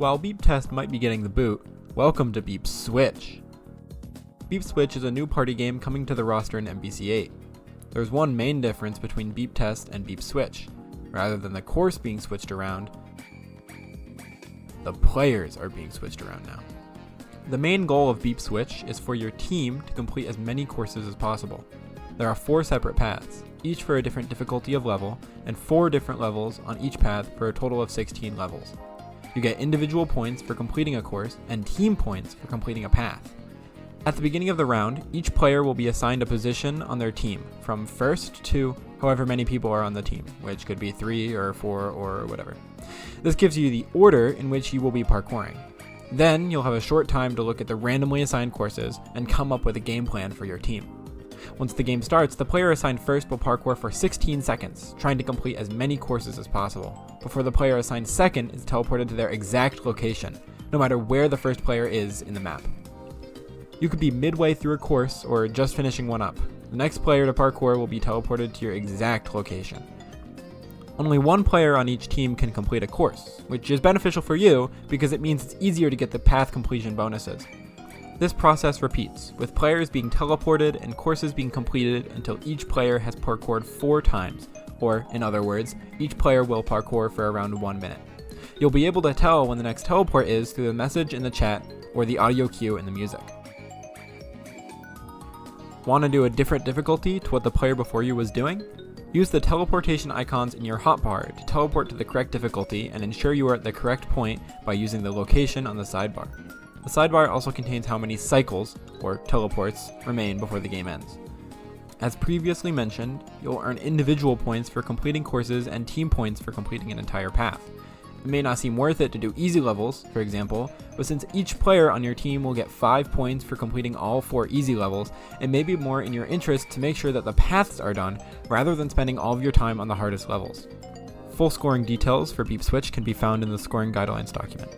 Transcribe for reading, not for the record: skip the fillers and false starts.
While Beep Test might be getting the boot, welcome to Beep Switch. Beep Switch is a new party game coming to the roster in MVC 8. There's one main difference between Beep Test and Beep Switch. Rather than the course being switched around, the players are being switched around now. The main goal of Beep Switch is for your team to complete as many courses as possible. There are 4 separate paths, each for a different difficulty of level, and 4 different levels on each path for a total of 16 levels. You get individual points for completing a course and team points for completing a path. At the beginning of the round, each player will be assigned a position on their team, from first to however many people are on the team, which could be 3 or 4 or whatever. This gives you the order in which you will be parkouring. Then you'll have a short time to look at the randomly assigned courses and come up with a game plan for your team. Once the game starts, the player assigned first will parkour for 16 seconds, trying to complete as many courses as possible, before the player assigned second is teleported to their exact location, no matter where the first player is in the map. You could be midway through a course or just finishing one up. The next player to parkour will be teleported to your exact location. Only one player on each team can complete a course, which is beneficial for you because it means it's easier to get the path completion bonuses. This process repeats, with players being teleported and courses being completed until each player has parkoured 4 times, or in other words, each player will parkour for around 1 minute. You'll be able to tell when the next teleport is through the message in the chat or the audio cue in the music. Want to do a different difficulty to what the player before you was doing? Use the teleportation icons in your hotbar to teleport to the correct difficulty and ensure you are at the correct point by using the location on the sidebar. The sidebar also contains how many cycles, or teleports, remain before the game ends. As previously mentioned, you'll earn individual points for completing courses and team points for completing an entire path. It may not seem worth it to do easy levels, for example, but since each player on your team will get 5 points for completing all 4 easy levels, it may be more in your interest to make sure that the paths are done rather than spending all of your time on the hardest levels. Full scoring details for Beep Switch can be found in the scoring guidelines document.